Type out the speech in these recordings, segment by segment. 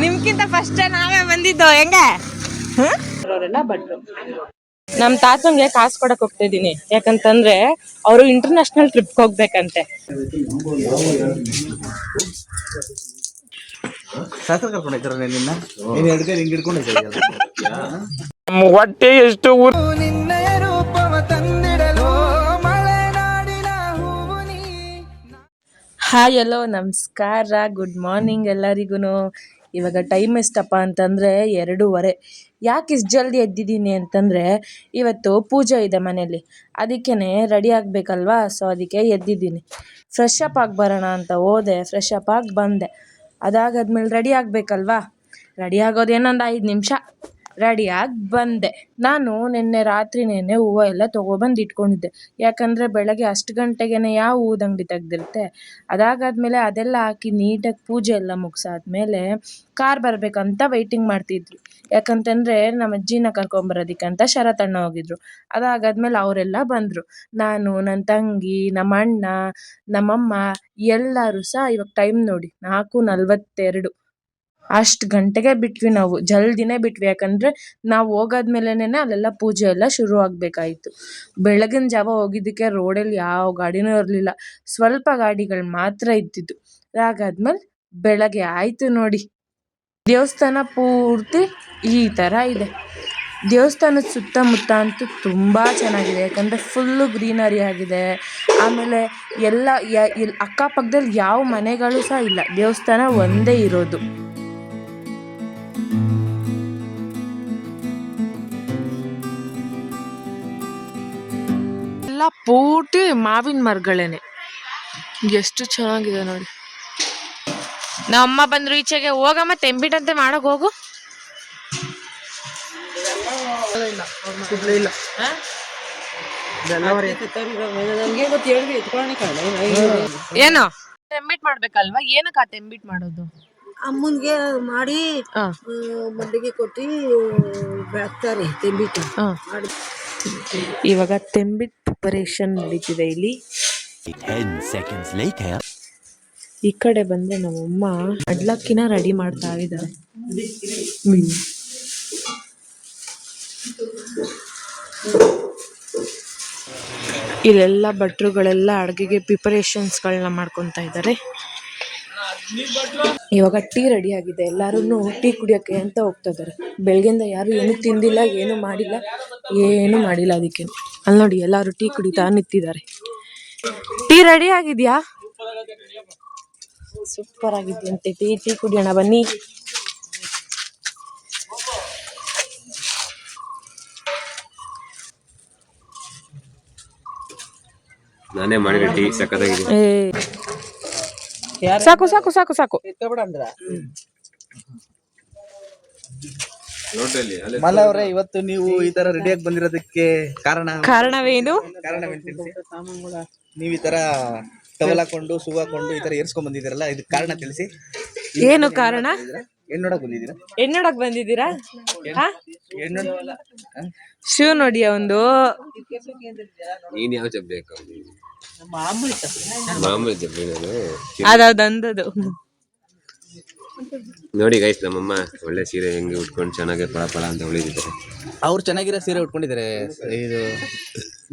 ನಿಮ್ಗಿಂತ first ನಾವೇ ಬಂದಿದ್ದು ಹೆಂಗೆ ಅವರೆಲ್ಲ ಭಟ್ರು. ನಮ್ ತಾತಂಗೆ ಕಾಸು ಕೊಡಕ್ ಹೋಗ್ತಾ ಇದೀನಿ, ಯಾಕಂತಂದ್ರೆ ಅವರು ಇಂಟರ್ನ್ಯಾಷನಲ್ ಟ್ರಿಪ್ ಹೋಗ್ಬೇಕಂತೆ. ಹೊಟ್ಟೆ ಎಷ್ಟು ಹಾಯ್ ಎಲ್ಲೋ ನಮಸ್ಕಾರ, ಗುಡ್ ಮಾರ್ನಿಂಗ್ ಎಲ್ಲರಿಗೂ. ಇವಾಗ ಟೈಮ್ ಎಷ್ಟಪ್ಪ ಅಂತಂದರೆ 2:15. ಯಾಕೆ ಇಷ್ಟು ಜಲ್ದಿ ಎದ್ದಿದ್ದೀನಿ ಅಂತಂದರೆ ಇವತ್ತು ಪೂಜೆ ಇದೆ ಮನೇಲಿ, ಅದಕ್ಕೇ ರೆಡಿ ಆಗಬೇಕಲ್ವಾ. ಸೊ ಅದಕ್ಕೆ ಎದ್ದಿದ್ದೀನಿ. ಫ್ರೆಶ್ ಅಪ್ ಆಗಿ ಬರೋಣ ಅಂತ ಹೋದೆ, ಫ್ರೆಶ್ ಅಪ್ ಆಗಿ ಬಂದೆ. ಅದಾಗದ್ಮೇಲೆ ರೆಡಿ ಆಗಬೇಕಲ್ವಾ. ರೆಡಿ ಆಗೋದು ಇನ್ನೊಂದು 5 ನಿಮಿಷ, ರೆಡಿಯಾಗಿ ಬಂದೆ. ನಾನು ನಿನ್ನೆ ರಾತ್ರಿನೇ ಹೂವು ಎಲ್ಲ ತೊಗೊಬಂದು ಇಟ್ಕೊಂಡಿದ್ದೆ, ಯಾಕಂದರೆ ಬೆಳಗ್ಗೆ ಅಷ್ಟು ಗಂಟೆಗೆ ಯಾವ ಹೂವು ಅಂಗಡಿ ತೆಗ್ದಿರುತ್ತೆ. ಅದಾಗಾದ್ಮೇಲೆ ಅದೆಲ್ಲ ಹಾಕಿ ನೀಟಾಗಿ ಪೂಜೆ ಎಲ್ಲ ಮುಗಿಸಾದ್ಮೇಲೆ ಕಾರ್ ಬರಬೇಕಂತ ವೆಯ್ಟಿಂಗ್ ಮಾಡ್ತಿದ್ವಿ. ಯಾಕಂತಂದರೆ ನಮ್ಮ ಅಜ್ಜಿನ ಕರ್ಕೊಂಬರೋದಕ್ಕಂತ ಶರತಣ್ಣ ಹೋಗಿದ್ರು. ಅದಾಗಾದ್ಮೇಲೆ ಅವರೆಲ್ಲ ಬಂದರು. ನಾನು, ನನ್ನ ತಂಗಿ, ನಮ್ಮ ಅಣ್ಣ, ನಮ್ಮಮ್ಮ ಎಲ್ಲರೂ ಸಹ ಇವಾಗ ಟೈಮ್ ನೋಡಿ 4:42. ಅಷ್ಟು ಗಂಟೆಗೆ ಬಿಟ್ವಿ, ನಾವು ಜಲ್ದಿನೇ ಬಿಟ್ವಿ. ಯಾಕಂದರೆ ನಾವು ಹೋಗಾದ್ಮೇಲೆನೇ ಅಲ್ಲೆಲ್ಲ ಪೂಜೆ ಎಲ್ಲ ಶುರು ಆಗಬೇಕಾಯಿತು. ಬೆಳಗಿನ ಜಾವ ಹೋಗಿದ್ದಕ್ಕೆ ರೋಡಲ್ಲಿ ಯಾವ ಗಾಡಿನೂ ಇರಲಿಲ್ಲ, ಸ್ವಲ್ಪ ಗಾಡಿಗಳು ಮಾತ್ರ ಇದ್ದಿದ್ದು. ಅದಾಗಾದ್ಮೇಲೆ ಬೆಳಗ್ಗೆ ಆಯಿತು ನೋಡಿ. ದೇವಸ್ಥಾನ ಪೂರ್ತಿ ಈ ಥರ ಇದೆ. ದೇವಸ್ಥಾನದ ಸುತ್ತಮುತ್ತ ಅಂತೂ ತುಂಬ ಚೆನ್ನಾಗಿದೆ, ಯಾಕಂದರೆ ಫುಲ್ಲು ಗ್ರೀನರಿ ಆಗಿದೆ. ಆಮೇಲೆ ಎಲ್ಲ ಅಕ್ಕಪಕ್ಕದಲ್ಲಿ ಯಾವ ಮನೆಗಳು ಸಹ ಇಲ್ಲ, ದೇವಸ್ಥಾನ ಒಂದೇ ಇರೋದು. ಎಲ್ಲ ಪೂರ್ತಿ ಮಾವಿನ ಮರಗಳೇನೆ, ಎಷ್ಟು ಚೆನ್ನಾಗಿದೆ ನೋಡಿ. ನಮ್ಮಮ್ಮ ಬಂದ್ರು ಈಚೆಗೆ, ಹೋಗಮ್ಮ ತೆಂಬಿಟಂತೆ ಮಾಡಕ್ ಹೋಗು. ಏನು ತೆಂಬಿಟ್ ಮಾಡ್ಬೇಕಲ್ವಾ? ಏನಕ್ಕ ತೆಂಬಿಟ್ ಮಾಡೋದು? ಅಮ್ಮನ್ಗೆ ಮಾಡಿ ಮಂಡಿಗೆ ಕೊಟ್ಟು ಬೆಳಗ್ತಾರೆ ತೆಂಬಿಟ್ಟು. ಇವಾಗ ತೆಂಬಿಟ್ ಪ್ರಿಪರೇಷನ್ ನಡೀತಿದೆ ಇಲ್ಲಿ. 10 seconds later. ಈ ಕಡೆ ಬಂದ್ರೆ ನಮ್ಮಮ್ಮ ಅಡ್ಲಕ್ಕಿನ ರೆಡಿ ಮಾಡ್ತಾ ಇದ್ದಾರೆ. ಇಲ್ಲೆಲ್ಲ ಭಟ್ರುಗಳೆಲ್ಲ ಅಡುಗೆಗೆ ಪ್ರಿಪರೇಷನ್ಸ್ಗಳನ್ನ ಮಾಡ್ಕೊತಾ ಇದ್ದಾರೆ. ಇವಾಗ ಟೀ ರೆಡಿ ಆಗಿದೆ, ಎಲ್ಲರೂ ಟೀ ಕುಡಿಯೋಕ್ಕೆ ಅಂತ ಹೋಗ್ತಾ ಇದ್ದಾರೆ. ಬೆಳಗ್ಗೆಯಿಂದ ಯಾರು ಏನು ತಿಂದಿಲ್ಲ, ಏನು ಮಾಡಿಲ್ಲ. ಅದಕ್ಕೆ ಅಲ್ಲಿ ನೋಡಿ ಎಲ್ಲರೂ ಟೀ ಕುಡಿತಾ ನಿಂತಿದ್ದಾರೆ. ಟೀ ರೆಡಿ ಆಗಿದೆಯಾ? ಸೂಪರ್ ಆಗಿದೆಯಂತೆ ಟೀ. ಟೀ ಕುಡಿಯೋಣ ಬನ್ನಿ. ನಾನೇ ಮಾಡಿರೋ ಟೀ ಸಕ್ಕತ್ತಾಗಿದೆ. ಸಾಕು ಸಾಕು ಸಾಕು ಸಾಕು. ಮಲ್ಲವರೇ, ಇವತ್ತು ನೀವು ಈ ತರ ರೆಡಿಯಾಗಿ ಬಂದಿರೋದಕ್ಕೆ ಕಾರಣವೇನು? ನೀವು ಈ ತರ ಟವಲ್ ಹಾಕೊಂಡು ಶೂ ಹಾಕೊಂಡು ಈ ತರ ಏರ್ಸ್ಕೊಂಡ್ ಬಂದಿದ್ದೀರಲ್ಲ, ಇದಕ್ಕೆ ಕಾರಣ ತಿಳಿಸಿ. ಏನು ಕಾರಣ? ಹೆಣ್ಣೋಡಕ್ ಬಂದಿದ್ದೀರಾ? ಹೆಣ್ಣೋಡಕ್ ಬಂದಿದ್ದೀರಾ? ಶೂ ನೋಡಿ ಅವಂದು. ನೀನ್ ಯಾವ ಜಬ್ಬ ಬೇಕು? ಮಾಮೂಲಿ ಜಬ್ಬ. ಅದೌದಂದದು ನೋಡಿ ಗೈಸ್, ನಮ್ಮಮ್ಮ ಒಳ್ಳೆ ಸೀರೆ ಹೆಂಗೆ ಉಟ್ಕೊಂಡು ಚೆನ್ನಾಗಿ ಪಳ ಪಳ ಅಂತ ಉಳಿದಿದ್ದಾರೆ. ಅವ್ರು ಚೆನ್ನಾಗಿರೋ ಸೀರೆ ಉಟ್ಕೊಂಡಿದ್ದಾರೆ. ಇದು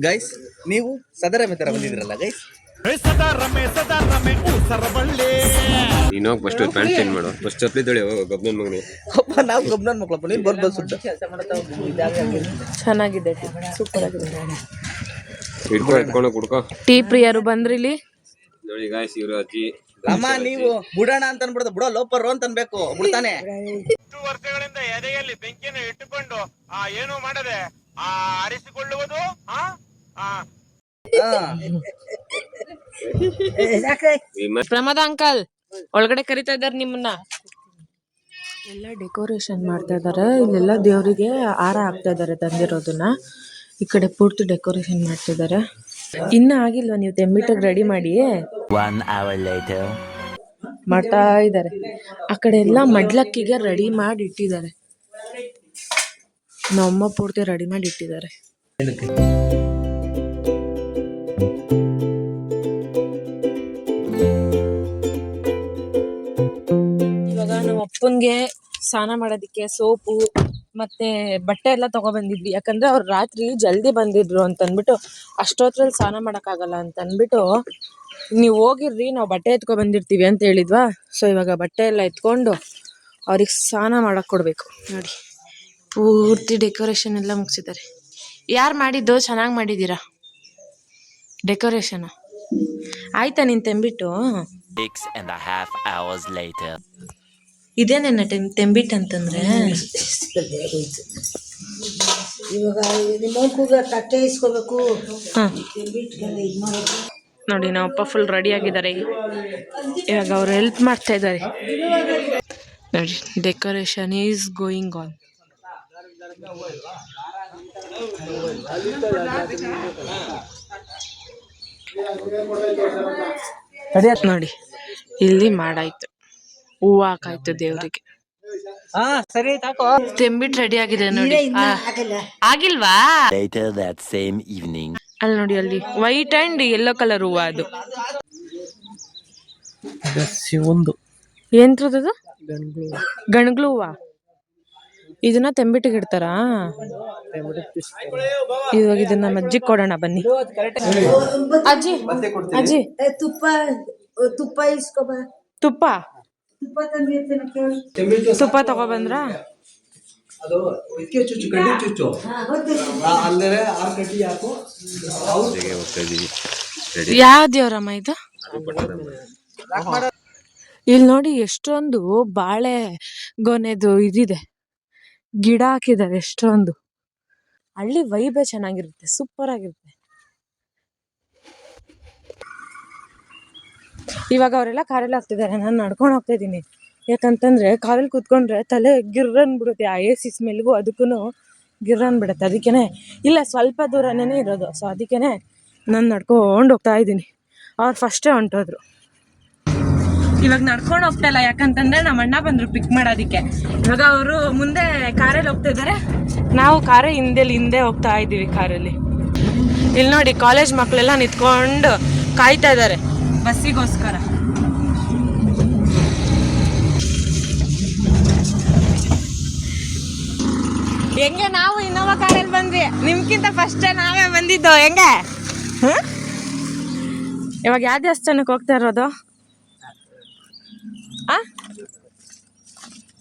ಗೈಸ್, ನೀವು ಸದರಮೆ ತರ ಬಂದಿದ್ದೀರಲ್ಲ ಗೈಸ್. ನೀನು ಹೋಗಿ ಫಸ್ಟ್ ಪ್ಯಾಂಟ್ ಚೇಂಜ್ ಮಾಡು, ಫಸ್ಟ್ ಚಪ್ಪಲಿ ತೊಳಿ. ಗೊಬ್ಬನ ಮಗನೇ, ನಾವು ಗೊಬ್ಬನ ಮಕ್ಕಳಪ್ಪ, ನೀನು ಬರ್ಬೋದು ಸುತ್ತ. ಚೆನ್ನಾಗಿದೆ, ಸೂಪರ್ ಆಗಿದೆ. ಇಟ್ಕೊಂಡು ಕುಡ್ಕೋ. ಟೀ ಪ್ರಿಯರು ಬಂದ್ರಿಲ್ಲಿ ನೋಡಿ ಗಾಯ್ಸ್, ಇವರು ಅಜ್ಜಿ. ಅಮ್ಮ, ನೀವು ಬುಡಣ ಅಂತ ಅನ್ಬಿಡೋದು, ಬುಡೋ ಲೋಪರ್ ಅಂತ ಅನ್ಬೇಕು. ಬಿಡ್ತಾನೆ. 2 ವರ್ಷಗಳಿಂದ ಎದೆಯಲ್ಲಿ ಬೆಂಕಿಯನ್ನು ಇಟ್ಟುಕೊಂಡು ಏನು ಮಾಡದೆ ಆರಿಸಿಕೊಳ್ಳುವುದು. ಪ್ರಮೋದ ಅಂಕಲ್ ಒಳಗಡೆ ಕರಿತಾ ಇದ್ದಾರೆ ನಿಮ್ಮನ್ನ. ಎಲ್ಲ ಡೆಕೋರೇಷನ್ ಮಾಡ್ತಾ ಇದ್ದಾರೆ. ಇಲ್ಲೆಲ್ಲ ದೇವರಿಗೆ ಹಾರ ಹಾಕ್ತಾ ಇದ್ದಾರೆ ತಂದಿರೋದನ್ನ. ಈ ಕಡೆ ಪೂರ್ತಿ ಡೆಕೋರೇಷನ್ ಮಾಡ್ತಿದ್ದಾರೆ. ಇನ್ನ ಆಗಿಲ್ವಾ ನೀವು ತೆಂಬಿಟ್ಟಿಗೆ ರೆಡಿ ಮಾಡಿ? 1 hour later. ಮಾಡ್ತಾ ಇದ್ದಾರೆ. ಆ ಕಡೆ ಎಲ್ಲ ಮಡ್ಲಕ್ಕಿಗೆ ರೆಡಿ ಮಾಡಿ ಇಟ್ಟಿದ್ದಾರೆ. ನಮ್ಮಮ್ಮ ಪೂರ್ತಿ ರೆಡಿ ಮಾಡಿ ಇಟ್ಟಿದ್ದಾರೆ. ಇವಾಗ ನಮ್ಮ ಅಪ್ಪನ್ಗೆ ಸ್ನಾನ ಮಾಡೋದಕ್ಕೆ ಸೋಪು ಮತ್ತೆ ಬಟ್ಟೆ ಎಲ್ಲ ತಗೊಬಂದಿದ್ವಿ. ಯಾಕಂದ್ರೆ ಅವ್ರು ರಾತ್ರಿ ಜಲ್ದಿ ಬಂದಿದ್ರು ಅಂತ ಅಂದ್ಬಿಟ್ಟು ಅಷ್ಟೊತ್ತರಲ್ಲಿ ಸ್ನಾನ ಮಾಡೋಕ್ಕಾಗಲ್ಲ ಅಂತ ಅಂದ್ಬಿಟ್ಟು ನೀವು ಹೋಗಿರ್ರಿ, ನಾವು ಬಟ್ಟೆ ಎತ್ಕೊ ಬಂದಿರ್ತೀವಿ ಅಂತ ಹೇಳಿದ್ವಾ. ಸೊ ಇವಾಗ ಬಟ್ಟೆ ಎಲ್ಲ ಎತ್ಕೊಂಡು ಅವ್ರಿಗೆ ಸ್ನಾನ ಮಾಡಕ್ ಕೊಡ್ಬೇಕು. ನೋಡಿ ಪೂರ್ತಿ ಡೆಕೋರೇಷನ್ ಎಲ್ಲ ಮುಗಿಸಿದ್ದಾರೆ. ಯಾರು ಮಾಡಿದ್ದು? ಚೆನ್ನಾಗಿ ಮಾಡಿದ್ದೀರಾ ಡೆಕೋರೇಷನ್. ಆಯ್ತಾ ನೀನ್ ತೆಂಬಿಟ್ಟು? 6.5 hours later. ಇದೇನೇನ ತೆಂಬಿಟ್ಟು ಅಂತಂದ್ರೆ ಇವಾಗ ನಿಮ್ಮ ಕೂಗ ತಟ್ಟೆ ಇಸ್ಕೋಬೇಕು. ನೋಡಿ ನಮ್ಮಪ್ಪ ಫುಲ್ ರೆಡಿ ಆಗಿದ್ದಾರೆ. ಇವಾಗ ಅವ್ರು ಹೆಲ್ಪ್ ಮಾಡ್ತಾ ಇದ್ದಾರೆ. ನೋಡಿ ಡೆಕೋರೇಷನ್ ಈಸ್ ಗೋಯಿಂಗ್ ಆನ್. ನೋಡಿ ಇಲ್ಲಿ ಮಾಡಾಯ್ತು, ಹೂವು ಹಾಕಾಯ್ತು ದೇವ್ರಿಗೆ. ತೆಂಬಿಟ್ಟು ರೆಡಿ ಆಗಿದೆ ನೋಡಿ. ಆಗಿಲ್ವಾ? Later that same evening. ಅಲ್ಲಿ ನೋಡಿ, ಅಲ್ಲಿ ವೈಟ್ ಅಂಡ್ ಯೆಲ್ಲೋ ಕಲರ್ ಹೂವು. ಅದು ಎಂತ್ರದ್ದು? ಗಣಗ್ಲು ಹೂವ. ಇದನ್ನ ತೆಂಬಿಟ್ಟಿಗೆ ಇಡ್ತಾರಾ? ಇವಾಗ ಇದನ್ನ ನಮ್ಮ ಅಜ್ಜಿಗೆ ಕೊಡೋಣ ಬನ್ನಿ. ಅಜ್ಜಿ ಅಜ್ಜಿ ತುಪ್ಪ ಇಸ್ಕೊಬ. ತುಪ್ಪ ತುಪ್ಪ ತಂದಿರ್ತೀನಿ ಕೇಳಿ. ತುಪ್ಪ ತಗೊಬಂದ್ರ? ಯಾವ ದೇವ್ರಮ್ಮ ಇದು? ಇಲ್ಲಿ ನೋಡಿ ಎಷ್ಟೊಂದು ಬಾಳೆ ಗೊನೆದು ಇದಿದೆ, ಗಿಡ ಹಾಕಿದ್ದಾರೆ ಎಷ್ಟೊಂದು. ಹಳ್ಳಿ ವೈಬೇ ಚೆನ್ನಾಗಿರುತ್ತೆ, ಸೂಪರ್ ಆಗಿರುತ್ತೆ. ಇವಾಗ ಅವರೆಲ್ಲ ಕಾರಲ್ಲಿ ಹೋಗ್ತಿದ್ದಾರೆ, ನಾನು ನಡ್ಕೊಂಡು ಹೋಗ್ತಾ ಇದ್ದೀನಿ. ಯಾಕಂತಂದ್ರೆ ಕಾರಲ್ಲಿ ಕೂತ್ಕೊಂಡ್ರೆ ತಲೆ ಗಿರ್ರನ್ ಬಿಡುತ್ತೆ. ಆ AC ಸ್ಮೆಲ್ಗೂ ಅದಕ್ಕೂ ಗಿರ್ರನ್ ಬಿಡುತ್ತೆ. ಅದಕ್ಕೇನೆ ಇಲ್ಲ, ಸ್ವಲ್ಪ ದೂರನೇ ಇರೋದು. ಸೊ ಅದಕ್ಕೇನೆ ನಾನು ನಡ್ಕೊಂಡು ಹೋಗ್ತಾ ಇದ್ದೀನಿ. ಅವ್ರು ಫಸ್ಟೇ ಹೊಂಟೋದ್ರು. ಇವಾಗ ನಡ್ಕೊಂಡು ಹೋಗ್ತಾ ಇಲ್ಲ, ಯಾಕಂತಂದ್ರೆ ನಮ್ಮ ಅಣ್ಣ ಬಂದ್ರು ಪಿಕ್ ಮಾಡೋದಕ್ಕೆ. ಇವಾಗ ಅವರು ಮುಂದೆ ಕಾರಲ್ಲಿ ಹೋಗ್ತಾ ಇದ್ದಾರೆ, ನಾವು ಕಾರೇ ಹಿಂದೆ ಹೋಗ್ತಾ ಇದ್ದೀವಿ ಕಾರಲ್ಲಿ. ಇಲ್ಲಿ ನೋಡಿ ಕಾಲೇಜ್ ಮಕ್ಕಳೆಲ್ಲ ನಿಂತ್ಕೊಂಡು ಕಾಯ್ತಾ ಇದ್ದಾರೆ ಬಸ್ಸಿಗೋಸ್ಕರ. ಹೆಂಗೆ ನಾವು ಇನ್ನೋವಾ ಕಾರಲ್ಲಿ ಬಂದ್ವಿ, ನಿಮ್ಗಿಂತ ಫಸ್ಟೇ ನಾವೇ ಬಂದಿದ್ದು. ಹೆಂಗೆ ಇವಾಗ ಯಾವ ದೇವಸ್ಥಾನಕ್ಕೆ ಹೋಗ್ತಾ ಇರೋದು?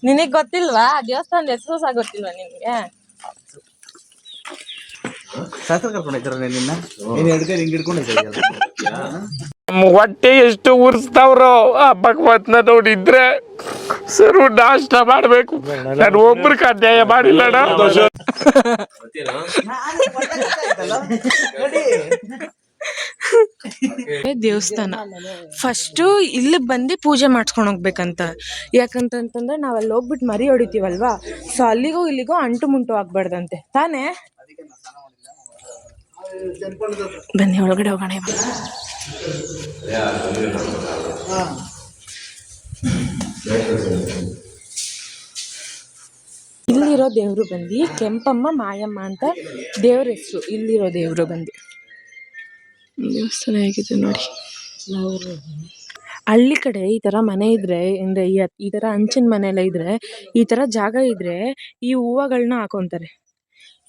ನಿನಗ್ ಗೊತ್ತಿಲ್ವಾ? ದೇವಸ್ಥಾನದ ಹೆಸರು ಸಹ ಗೊತ್ತಿಲ್ವಾ ನಿನ್ಗೆ? ಶಾಸ್ತ್ರ ಕರ್ಕೊಂಡಿದ್ದಾರ ನಿನ್ನ ನೀನು ಎಡ್ಕೈ ಹಿಂಗೆ ಹಿಡ್ಕೊಂಡಿದ್ದೆ. ಹೊಟ್ಟೆ ಎಷ್ಟು ಉರ್ಸ್ತಾವ್ರೋ ಆ ಭಗವತ್ನ ನೋಡಿದ್ರೆ ಸರು ನಾಷ್ಟ ಮಾಡ್ಬೇಕು. ನಾನು ಒಬ್ರಿಗೆ ಅನ್ಯಾಯ ಮಾಡಿಲ್ಲಣ್ಣ. ದೇವಸ್ಥಾನ ಫಸ್ಟು ಇಲ್ಲಿ ಬಂದು ಪೂಜೆ ಮಾಡ್ಸ್ಕೊಂಡು ಹೋಗ್ಬೇಕಂತ. ಯಾಕಂತಂದ್ರೆ ನಾವು ಅಲ್ಲಿ ಹೋಗ್ಬಿಟ್ಟು ಮರಿ ಹೊಡಿತೀವಲ್ವಾ, ಸೊ ಅಲ್ಲಿಗೂ ಇಲ್ಲಿಗೂ ಅಂಟು ಮುಂಟು ಆಗ್ಬಾರ್ದಂತೆ ತಾನೇ. ಬನ್ನಿ ಒಳಗಡೆ ಹೋಗೋಣ. ಇಲ್ಲಿರೋ ದೇವರು ಬಂದು ಕೆಂಪಮ್ಮ ಮಾಯಮ್ಮ ಅಂತ ದೇವ್ರ ಹೆಸರು. ಇಲ್ಲಿರೋ ದೇವರು ಬಂದು ದೇವಸ್ಥಾನ ಹೇಗಿದೆ ನೋಡಿ. ಹಳ್ಳಿ ಕಡೆ ಈ ಥರ ಮನೆ ಇದ್ರೆ, ಅಂದರೆ ಈ ಥರ ಹಂಚಿನ ಮನೆ ಎಲ್ಲ ಇದ್ರೆ, ಈ ಥರ ಜಾಗ ಇದ್ರೆ ಈ ಹೂವುಗಳನ್ನ ಹಾಕೊಂತಾರೆ.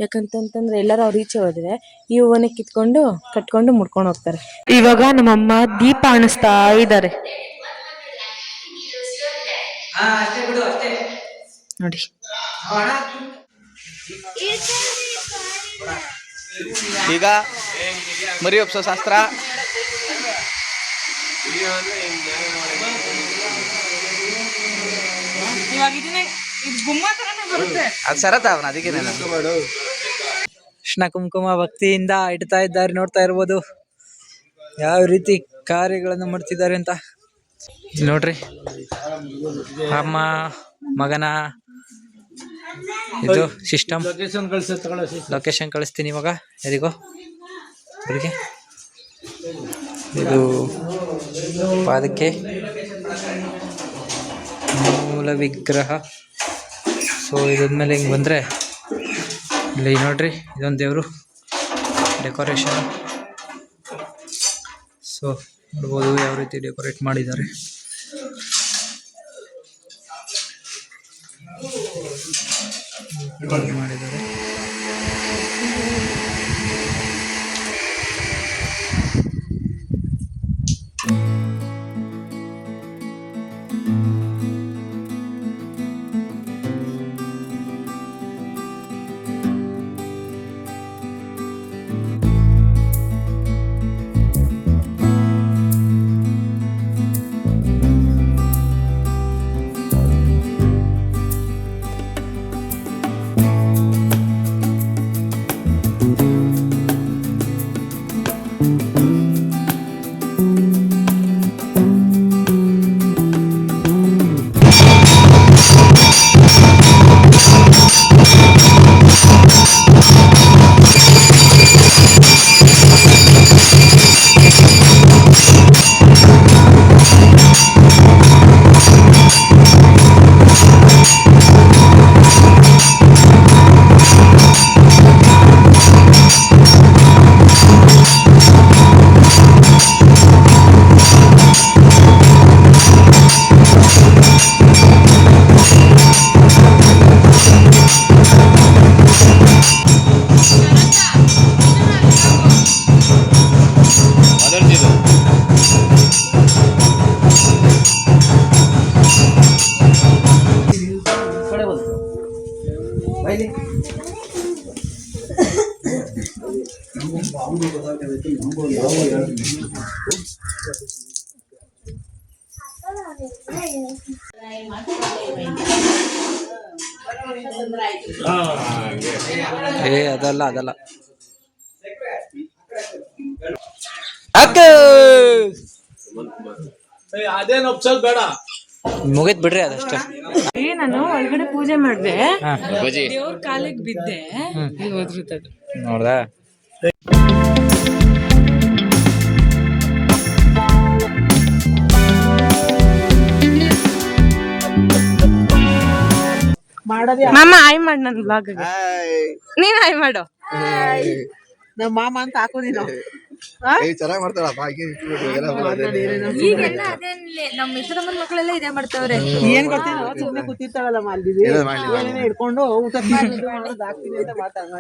ಯಾಕಂತಂದ್ರೆ ಎಲ್ಲರೂ ಅವ್ರು ಈಚೆ ಹೋದ್ರೆ ಈ ಹೂವನ್ನ ಕಿತ್ಕೊಂಡು ಕಟ್ಕೊಂಡು ಮುಡ್ಕೊಂಡು ಹೋಗ್ತಾರೆ. ಇವಾಗ ನಮ್ಮಮ್ಮ ದೀಪ ಆಣಿಸ್ತಾ ಇದ್ದಾರೆ ನೋಡಿ. ಈಗ ಮರಿ ಒಪ್ಸೋ ಶಾಸ್ತ್ರ. ಅದು ಶರತ್ ಅವನ, ಅದಕ್ಕೆ ಕೃಷ್ಣ ಕುಂಕುಮ ಭಕ್ತಿಯಿಂದ ಇಡ್ತಾ ಇದ್ದಾರೆ. ನೋಡ್ತಾ ಇರ್ಬೋದು ಯಾವ ರೀತಿ ಕಾರ್ಯಗಳನ್ನು ಮಾಡ್ತಿದ್ದಾರೆ ಅಂತ. ನೋಡ್ರಿ, ಅಮ್ಮ ಮಗನ ಇದು ಸಿಸ್ಟಮ್. ಲೊಕೇಶನ್ ಕಳಿಸ್ತೀನಿ ಇವಾಗ. ಯಾರಿಗೋ ಅವರಿಗೆ ಇದು ಪಾದಕ್ಕೆ ಮೂಲ ವಿಗ್ರಹ. ಸೊ ಇದಾದ್ಮೇಲೆ ಹಿಂಗೆ ಬಂದರೆ ಇಲ್ಲಿ ನೋಡ್ರಿ, ಇದೊಂದು ದೇವರು ಡೆಕೋರೇಷನ್. ಸೊ ನೋಡ್ಬೋದು ಯಾವ ರೀತಿ ಡೆಕೋರೇಟ್ ಮಾಡಿದ್ದಾರೆ. ಮಾಡಿದ್ದಾರೆ. ಅದಲ್ಲ ಅದಲ್ಲ ಅದೇನು ಒಪ್ಸೋದ್ ಬೇಡ. ಮುಗಿತ್ ಬಿಡ್ರಿ ಅದಷ್ಟೇ. ನಾನು ಒಳಗಡೆ ಪೂಜೆ ಮಾಡ್ದೆ, ಬಜ್ಜಿ ದೇವ್ರ ಕಾಲಿಗೆ ಬಿದ್ದೆ, ಹೋದ್ರುತ್ತದು. ನೋಡ್ದಾ? ಮಾಮ ಆಯ್ ಮಾಡ್ ನನ್ ಬ್ಲಾಗ್ ನೀನ್ ಆಯ್ ಮಾಡು. ನಮ್ಮ ಮಾಮ ಅಂತ ಹಾಕು ನೀನು. ಚೆನ್ನಾಗಿ ಮಾಡ್ತಾಳಪ್ಪ. ಈಗೆಲ್ಲ ಅದೇ ನಮ್ಮ ಮಿತ್ರಮ್ಮನ ಮಕ್ಕಳೆಲ್ಲ ಇದೇ ಮಾಡ್ತಾವ್ರೆ. ಏನ್ ಗೊತ್ತೇನೋ ಸುಮ್ಮನೆ ಕೂತಿರ್ತಾಳಲ್ಲ ಮಾಲ್ದಿವಿ ಹಿಡ್ಕೊಂಡು ಊಟ ಹಾಕ್ತೀನಿ ಅಂತ ಮಾತಾಡಿ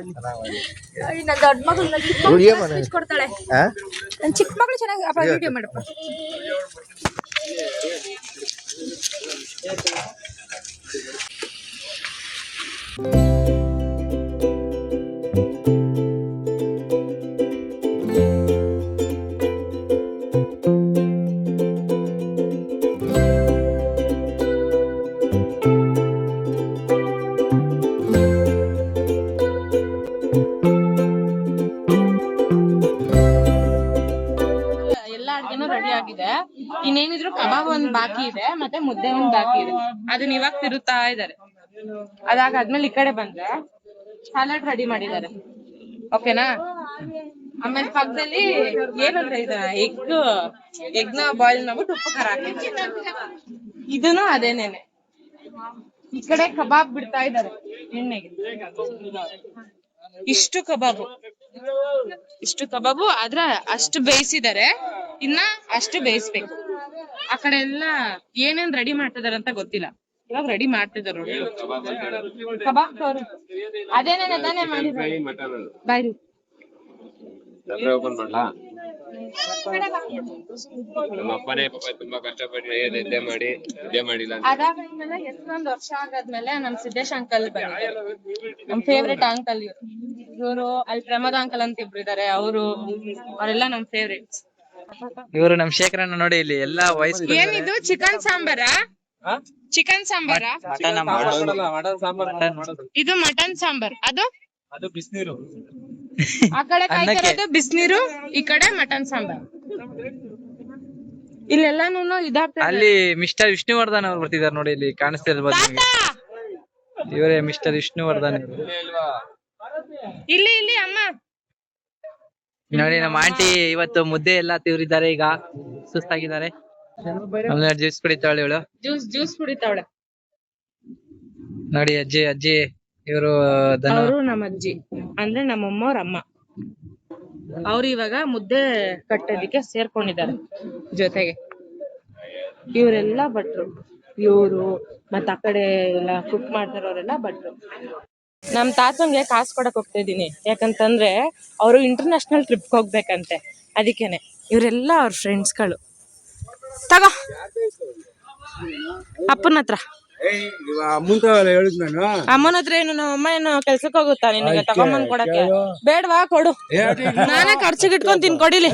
ನನ್ನ ದೊಡ್ಡ ಮಗಳು ನನ್ನ ಚಿಕ್ಕ ಮಗಳು ಸ್ಪೀಚ್ ಕೊಡ್ತಾಳೆ. ನನ್ನ ಚಿಕ್ಕ ಮಗಳು ಚೆನ್ನಾಗಿ ಅಪ್ಪ ವಿಡಿಯೋ ಮಾಡಪ್ಪ. ರೆಡಿ ಆಗಿದೆ, ಇನ್ನೇನಿದ್ರು ಕಬಾಬ್ ಒಂದ್ ಬಾಕಿ ಇದೆ, ಮತ್ತೆ ಮುದ್ದೆ ಒಂದ್ ಬಾಕಿ ಇದೆ. ಅದನ್ನ ಇವಾಗ ತಿರುತ್ತಾ ಇದಾರೆ. ಅದಾದ್ಮೇಲೆ ಈ ಕಡೆ ಬಂದ್ರೆ ಸಲಾಡ್ ರೆಡಿ ಮಾಡಿದ್ದಾರೆ. ಓಕೆನಾ? ಆಮೇಲೆ ಪಕ್ಕದಲ್ಲಿ ಏನಂದ್ರೆ ಎಗ್ನ ಬಾಯ್ಲ್ ಮಾಡ್ಬಿಟ್ಟು ಉಪ್ಪು ಖಾರ ಹಾಕಿ ಇದನ್ನು ಅದೇನೇನೆ. ಈ ಕಡೆ ಕಬಾಬ್ ಬಿಡ್ತಾ ಇದ್ದಾರೆ ಎಣ್ಣೆಗೆ. ಇಷ್ಟು ಕಬಾಬು ಆದ್ರೆ ಅಷ್ಟು ಬೇಯಿಸಿದ್ದಾರೆ, ಇನ್ನ ಅಷ್ಟು ಬೇಯಿಸ್ಬೇಕು. ಆ ಕಡೆ ಎಲ್ಲ ಏನೇನ್ ರೆಡಿ ಮಾಡ್ತಿದಾರೆ ಅಂತ ಗೊತ್ತಿಲ್ಲ. ಇವಾಗ ರೆಡಿ ಮಾಡ್ತಿದಾರೆ ನೋಡಿ ಕಬಾಬ್. ಅದೇನೇನೆ ತಾನೇ ಮಾಡಿದ್ದಾರೆ. ಬಾಯ್ರಿ ಓಪನ್ ಮಾಡ್ಲಾ? ನಮ್ಮ ಅಪ್ಪನೇ ಪಾಪ ತುಂಬಾ ಕಷ್ಟಪಟ್ಟು ನಿದ್ದೆ ಮಾಡಿಲ್ಲ. ಅದಾದ್ಮೇಲೆ ಎಷ್ಟೊಂದು ವರ್ಷ ಆಗಾದ್ಮೇಲೆ ನಮ್ ಸಿದ್ದೇಶ್ ಅಂಕಲ್ ಬಂದಿದ್ದಾರೆ. ನಮ್ ಫೇವ್ರೇಟ್ ಅಂಕಲ್ ಇವರು. ಅಲ್ಲಿ ಪ್ರಮೋದ್ ಅಂಕಲ್ ಅಂತ ಇಬ್ರು ಇದಾರೆ, ಅವರೆಲ್ಲ ನಮ್ ಫೇವ್ರೇಟ್. ಇವರು ನಮ್ ಶೇಖರನ್ನ ನೋಡಿ ಇಲ್ಲಿ ಎಲ್ಲಾ ವಯಸ್ಸು. ಏನಿದು ಚಿಕನ್ ಸಾಂಬಾರಾ? ಚಿಕನ್ ಸಾಂಬಾರಾ? ಇದು ಮಟನ್ ಸಾಂಬಾರ್. ಅದು ಬಿಸಿನೀರು. ಆ ಕಡೆ ಕಾಯ್ತಿರೋದು ಬಿಸಿನೀರು, ಈ ಕಡೆ ಮಟನ್ ಸಾಂಬಾರ್. ಇಲ್ಲೆಲ್ಲಾನು ಇದಾಗ್ತದೆ. ಅಲ್ಲಿ ಮಿಸ್ಟರ್ ವಿಷ್ಣುವರ್ಧನ್ ಅವ್ರು ಬರ್ತಿದಾರೆ ನೋಡಿ, ಇಲ್ಲಿ ಕಾಣಿಸ್ತಿರ್ಬೋದು ನಿಮ್ಗೆ. ಇವರೇ ಮಿಸ್ಟರ್ ವಿಷ್ಣುವರ್ಧನ್. ಇಲ್ಲಿ ಅಮ್ಮ ನೋಡಿ ನಮ್ಮ ಆಂಟಿ ಇವತ್ತು ಮುದ್ದೆ ಎಲ್ಲಾ ತಿವ್ರಿದ್ದಾರೆ. ಈಗ ಸುಸ್ತಾಗಿದ್ದಾರೆ. ಜ್ಯೂಸ್ ಕುಡಿತಾಳೆ ಇವಳು. ಜ್ಯೂಸ್ ಕುಡಿತಾವಳೆ ನೋಡಿ. ಅಜ್ಜಿ ಇವರು ನಮ್ಮ ಅಜ್ಜಿ ಅಂದ್ರೆ ನಮ್ಮಮ್ಮ ಅವ್ರ ಅಮ್ಮ. ಅವ್ರು ಇವಾಗ ಮುದ್ದೆ ಕಟ್ಟೋದಿಕ್ಕೆ ಸೇರ್ಕೊಂಡಿದ್ದಾರೆ ಜೊತೆಗೆ. ಇವರೆಲ್ಲ ಭಟ್ರು. ಇವರು ಮತ್ತು ಆ ಕಡೆ ಎಲ್ಲ ಕುಕ್ ಮಾಡ್ತಾರವರೆಲ್ಲ ಭಟ್ರು. ನಮ್ಮ ತಾತಂಗೆ ಕಾಸು ಕೊಡಕ್ಕೆ ಹೋಗ್ತಾ ಇದ್ದೀನಿ, ಯಾಕಂತಂದರೆ ಅವರು ಇಂಟರ್ನ್ಯಾಷನಲ್ ಟ್ರಿಪ್ಗೆ ಹೋಗ್ಬೇಕಂತೆ, ಅದಕ್ಕೇನೆ. ಇವರೆಲ್ಲ ಅವ್ರ ಫ್ರೆಂಡ್ಸ್ಗಳು. ತಗೋ ಅಪ್ಪನ ಹತ್ರ. ಅಮ್ಮನ ಹತ್ರ ಏನು ನಮ್ಮ ಅಮ್ಮ ಏನು ಕೆಲ್ಸಕ್ಕೆ ಹೋಗುತ್ತಾ ನಿನಗೆ ತಗೊಂಬಂದ್ ಕೊಡಕ್ಕೆ? ಬೇಡವಾ, ಕೊಡು, ನಾನೇ ಖರ್ಚಿಗೆ ಇಟ್ಕೊಂತೀನಿ, ಕೊಡಿಲಿ.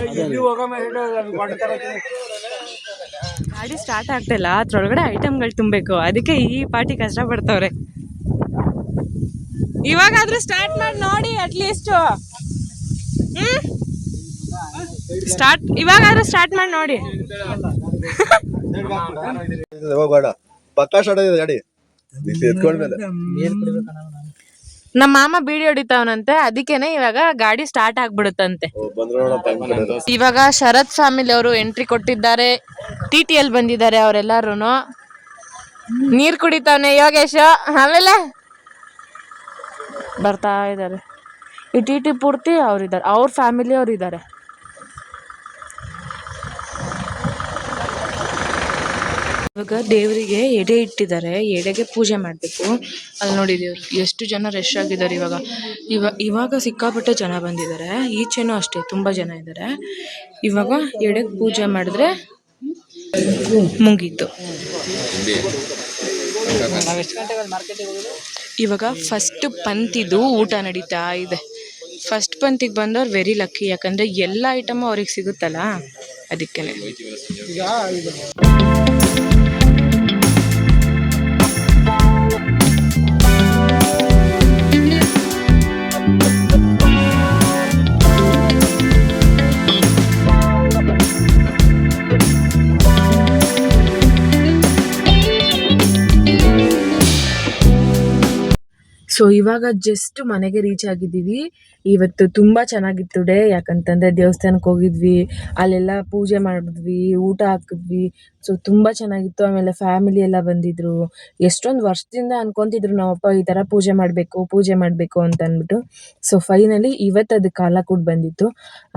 ಗಾಡಿ ಸ್ಟಾರ್ಟ್ ಆಗ್ತಿಲ್ಲ, ಅದ್ರೊಳಗಡೆ ಐಟಮ್ಗಳು ತುಂಬಬೇಕು, ಅದಕ್ಕೆ ಈ ಪಾರ್ಟಿ ಕಷ್ಟಪಡ್ತವ್ರೆ. ಇವಾಗಾದ್ರೂ ಸ್ಟಾರ್ಟ್ ಮಾಡಿ ನೋಡಿ, ಅಟ್ಲೀಸ್ಟ್ ಇವಾಗಾದ್ರೂ ಸ್ಟಾರ್ಟ್ ಮಾಡಿ ನೋಡಿ. ನಮ್ಮ ಮಾಮ ಬೀಡಿ ಹೊಡಿತಾವನಂತೆ, ಅದಕ್ಕೇನೆ ಇವಾಗ ಗಾಡಿ ಸ್ಟಾರ್ಟ್ ಆಗ್ಬಿಡುತ್ತಂತೆ. ಇವಾಗ ಶರತ್ ಫ್ಯಾಮಿಲಿ ಅವರು ಎಂಟ್ರಿ ಕೊಟ್ಟಿದ್ದಾರೆ, TTL ಬಂದಿದ್ದಾರೆ ಅವರೆಲ್ಲಾರು. ನೀರ್ ಕುಡಿತಾವನೆ ಯೋಗೇಶ್, ಆಮೇಲೆ ಬರ್ತಾ ಇದ್ದಾರೆ. ಈ TT ಪೂರ್ತಿ ಅವ್ರಿದ್ದಾರೆ, ಅವ್ರ ಫ್ಯಾಮಿಲಿ ಅವ್ರು ಇದ್ದಾರೆ. ಇವಾಗ ದೇವರಿಗೆ ಎಡೆ ಇಟ್ಟಿದ್ದಾರೆ, ಎಡೆಗೆ ಪೂಜೆ ಮಾಡಬೇಕು. ಅಲ್ಲಿ ನೋಡಿ ದೇವ್ರು ಎಷ್ಟು ಜನ ರಶ್ ಆಗಿದ್ದಾರೆ. ಇವಾಗ ಸಿಕ್ಕಾಪಟ್ಟೆ ಜನ ಬಂದಿದ್ದಾರೆ, ಈಚೆನೂ ಅಷ್ಟೇ ತುಂಬ ಜನ ಇದ್ದಾರೆ. ಇವಾಗ ಎಡೆಗೆ ಪೂಜೆ ಮಾಡಿದ್ರೆ ಮುಗೀತು. ಇವಾಗ ಫಸ್ಟ್ ಪಂತಿದು ಊಟ ನಡೀತಾ ಇದೆ. ಫಸ್ಟ್ ಪಂತಿಗೆ ಬಂದವ್ರು ವೆರಿ ಲಕ್ಕಿ, ಯಾಕಂದರೆ ಎಲ್ಲ ಐಟಮು ಅವ್ರಿಗೆ ಸಿಗುತ್ತಲ್ಲ, ಅದಕ್ಕೇನೆ. ಸೊ ಇವಾಗ ಜಸ್ಟ್ ಮನೆಗೆ ರೀಚ್ ಆಗಿದ್ದೀವಿ. ಇವತ್ತು ತುಂಬ ಚೆನ್ನಾಗಿತ್ತು ಡೇ, ಯಾಕಂತಂದರೆ ದೇವಸ್ಥಾನಕ್ಕೆ ಹೋಗಿದ್ವಿ, ಅಲ್ಲೆಲ್ಲ ಪೂಜೆ ಮಾಡಿದ್ವಿ, ಊಟ ಹಾಕಿದ್ವಿ. ಸೊ ತುಂಬ ಚೆನ್ನಾಗಿತ್ತು. ಆಮೇಲೆ ಫ್ಯಾಮಿಲಿ ಎಲ್ಲ ಬಂದಿದ್ದರು. ಎಷ್ಟೊಂದು ವರ್ಷದಿಂದ ಅನ್ಕೊತಿದ್ರು ನಮ್ಮಪ್ಪ ಈ ಥರ ಪೂಜೆ ಮಾಡಬೇಕು ಅಂತ ಅಂದ್ಬಿಟ್ಟು. ಸೊ ಫೈನಲಿ ಇವತ್ತು ಅದಕ್ಕೆ ಕಾಲ ಕೂಡ ಬಂದಿತ್ತು.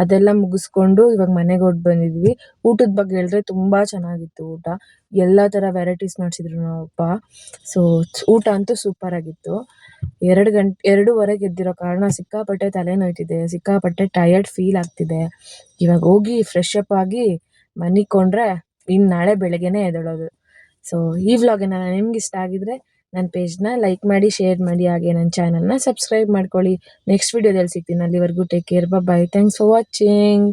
ಅದೆಲ್ಲ ಮುಗಿಸ್ಕೊಂಡು ಇವಾಗ ಮನೆಗೆ ಹೊರಟು ಬಂದಿದ್ವಿ. ಊಟದ ಬಗ್ಗೆ ಹೇಳಿದ್ರೆ ತುಂಬ ಚೆನ್ನಾಗಿತ್ತು ಊಟ. ಎಲ್ಲ ಥರ ವೆರೈಟೀಸ್ ಮಾಡಿಸಿದ್ರು ನಮ್ಮಪ್ಪ. ಸೊ ಊಟ ಅಂತೂ ಸೂಪರಾಗಿತ್ತು. 2:30 ಎದ್ದಿರೋ ಕಾರಣ ಸಿಕ್ಕಾಪಟ್ಟೆ ತಲೆನೋಯ್ತಿದೆ, ಸಿಕ್ಕಾಪಟ್ಟೆ ಟಯರ್ಡ್ ಫೀಲ್ ಆಗ್ತಿದೆ. ಇವಾಗ ಹೋಗಿ ಫ್ರೆಶ್ ಅಪ್ ಆಗಿ ಮನಿಕೊಂಡ್ರೆ ಇನ್ನು ನಾಳೆ ಬೆಳಗ್ಗೆನೇ ಎದ್ದೇಳೋದು. ಸೊ ಈ ವ್ಲಾಗ್ ನಿಮ್ಗೆ ಇಷ್ಟ ಆಗಿದ್ರೆ ನನ್ನ ಪೇಜ್ನ ಲೈಕ್ ಮಾಡಿ, ಶೇರ್ ಮಾಡಿ, ಹಾಗೆ ನನ್ನ ಚಾನಲ್ನ ಸಬ್ಸ್ಕ್ರೈಬ್ ಮಾಡ್ಕೊಳ್ಳಿ. ನೆಕ್ಸ್ಟ್ ವಿಡಿಯೋದಲ್ಲಿ ಸಿಗ್ತೀನಿ. ಅಲ್ಲಿವರೆಗೂ take care, bye. Thanks for watching.